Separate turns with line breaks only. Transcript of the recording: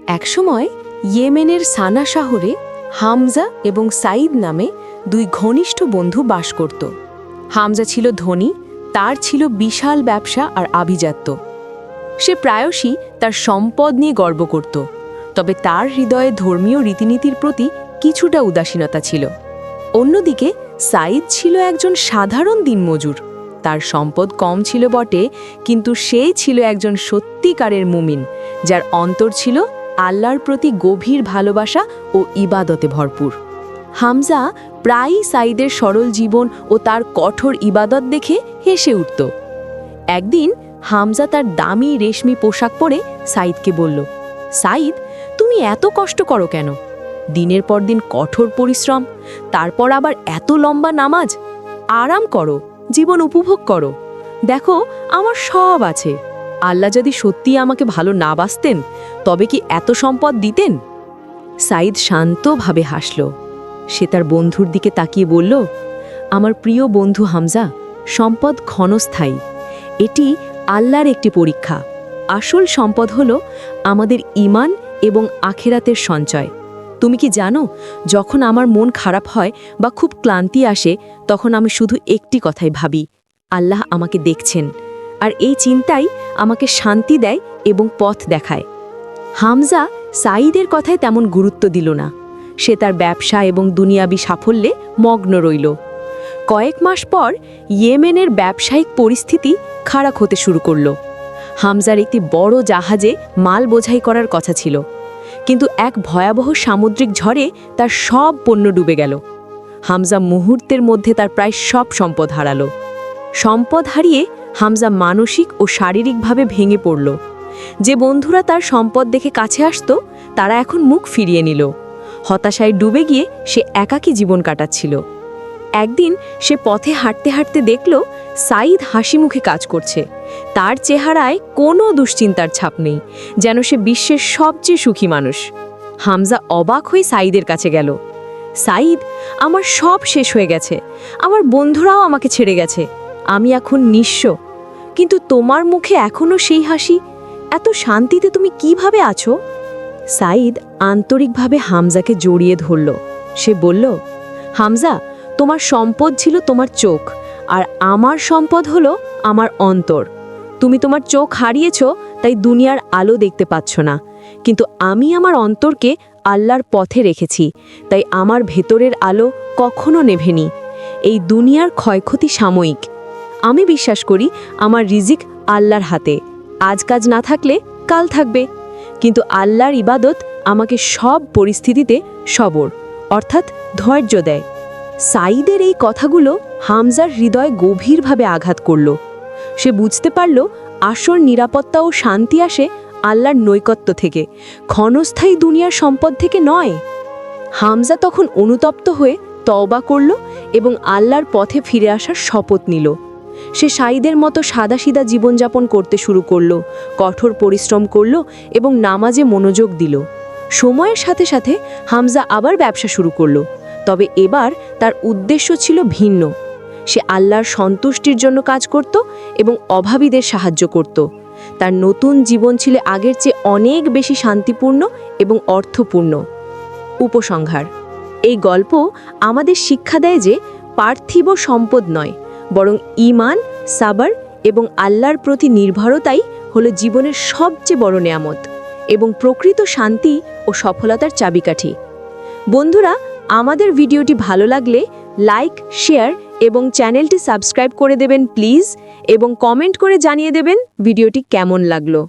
একসময় ইয়েমেনের সানা শহরে হামজা এবং সাইদ নামে দুই ঘনিষ্ঠ বন্ধু বাস করত। হামজা ছিল ধনী, তার ছিল বিশাল ব্যবসা আর আভিজাত্য। সে প্রায়শই তার সম্পদ নিয়ে গর্ব করত, তবে তার হৃদয়ে ধর্মীয় রীতিনীতির প্রতি কিছুটা উদাসীনতা ছিল। অন্যদিকে সাইদ ছিল একজন সাধারণ দিনমজুর। তার সম্পদ কম ছিল বটে, কিন্তু সে ছিল একজন সত্যিকারের মুমিন, যার অন্তর ছিল আল্লাহর প্রতি গভীর ভালোবাসা ও ইবাদতে ভরপুর। হামজা প্রায়ই সাইদের সরল জীবন ও তার কঠোর ইবাদত দেখে হেসে উঠত। একদিন হামজা তার দামি রেশমি পোশাক পরে সাইদকে বলল, সাইদ, তুমি এত কষ্ট করো কেন? দিনের পর দিন কঠোর পরিশ্রম, তারপর আবার এত লম্বা নামাজ। আরাম করো, জীবন উপভোগ করো। দেখো, আমার সব আছে। আল্লাহ যদি সত্যি আমাকে ভালো না বাসতেন, তবে কি এত সম্পদ দিতেন? সাইদ শান্তভাবে হাসল। সে তার বন্ধুর দিকে তাকিয়ে বলল, আমার প্রিয় বন্ধু হামজা, সম্পদ ক্ষণস্থায়ী। এটি আল্লাহর একটি পরীক্ষা। আসল সম্পদ হলো আমাদের ঈমান এবং আখিরাতের সঞ্চয়। তুমি কি জানো, যখন আমার মন খারাপ হয় বা খুব ক্লান্তি আসে, তখন আমি শুধু একটি কথাই ভাবি, আল্লাহ আমাকে দেখছেন। আর এই চিন্তাই আমাকে শান্তি দেয় এবং পথ দেখায়। হামজা সাইদের কথায় তেমন গুরুত্ব দিল না। সে তার ব্যবসা এবং দুনিয়াবি সাফল্যে মগ্ন রইল। কয়েক মাস পর ইয়েমেনের ব্যবসায়িক পরিস্থিতি খারাপ হতে শুরু করল। হামজার একটি বড় জাহাজে মাল বোঝাই করার কথা ছিল, কিন্তু এক ভয়াবহ সামুদ্রিক ঝড়ে তার সব পণ্য ডুবে গেল। হামজা মুহূর্তের মধ্যে তার প্রায় সব সম্পদ হারালো। সম্পদ হারিয়ে হামজা মানসিক ও শারীরিকভাবে ভেঙে পড়ল। যে বন্ধুরা তার সম্পদ দেখে কাছে আসত, তারা এখন মুখ ফিরিয়ে নিল। হতাশায় ডুবে গিয়ে সে একাকী জীবন কাটাচ্ছিল। একদিন সে পথে হাঁটতে হাঁটতে দেখল সাইদ হাসি মুখে কাজ করছে। তার চেহারায় কোনো দুশ্চিন্তার ছাপ নেই, যেন সে বিশ্বের সবচেয়ে সুখী মানুষ। হামজা অবাক হয়ে সাইদের কাছে গেল। সাইদ, আমার সব শেষ হয়ে গেছে। আমার বন্ধুরাও আমাকে ছেড়ে গেছে। আমি এখন নিঃস্ব, কিন্তু তোমার মুখে এখনও সেই হাসি। এত শান্তিতে তুমি কিভাবে আছো? সাইদ আন্তরিকভাবে হামজাকে জড়িয়ে ধরল। সে বলল, হামজা, তোমার সম্পদ ছিল তোমার চোখ, আর আমার সম্পদ হলো আমার অন্তর। তুমি তোমার চোখ হারিয়েছ, তাই দুনিয়ার আলো দেখতে পাচ্ছ না, কিন্তু আমি আমার অন্তরকে আল্লাহর পথে রেখেছি, তাই আমার ভেতরের আলো কখনো নেভেনি। এই দুনিয়ার ক্ষয়ক্ষতি সাময়িক। আমি বিশ্বাস করি আমার রিজিক আল্লাহর হাতে। আজ কাজ না থাকলে কাল থাকবে, কিন্তু আল্লাহর ইবাদত আমাকে সব পরিস্থিতিতে সবর অর্থাৎ ধৈর্য দেয়। সাইদের এই কথাগুলো হামজার হৃদয়ে গভীরভাবে আঘাত করল। সে বুঝতে পারল আসল নিরাপত্তা ও শান্তি আসে আল্লাহর নৈকট্য থেকে, ক্ষণস্থায়ী দুনিয়ার সম্পদ থেকে নয়। হামজা তখন অনুতপ্ত হয়ে তওবা করল এবং আল্লাহর পথে ফিরে আসার শপথ নিল। সে সাইদের মতো সাদাসিধা জীবনযাপন করতে শুরু করল, কঠোর পরিশ্রম করল এবং নামাজে মনোযোগ দিল। সময়ের সাথে সাথে হামজা আবার ব্যবসা শুরু করল, তবে এবার তার উদ্দেশ্য ছিল ভিন্ন। সে আল্লাহর সন্তুষ্টির জন্য কাজ করত এবং অভাবীদের সাহায্য করত। তার নতুন জীবন ছিল আগের চেয়ে অনেক বেশি শান্তিপূর্ণ এবং অর্থপূর্ণ। উপসংহার: এই গল্প আমাদের শিক্ষা দেয় যে পার্থিব সম্পদ নয়, বরং ঈমান, সাবর এবং আল্লাহর প্রতি নির্ভরতাই হলো জীবনের সবচেয়ে বড় নেয়ামত এবং প্রকৃত শান্তি ও সফলতার চাবিকাঠি। বন্ধুরা, আমাদের ভিডিওটি ভালো লাগলে লাইক, শেয়ার এবং চ্যানেলটি সাবস্ক্রাইব করে দেবেন প্লিজ, এবং কমেন্ট করে জানিয়ে দেবেন ভিডিওটি কেমন লাগলো।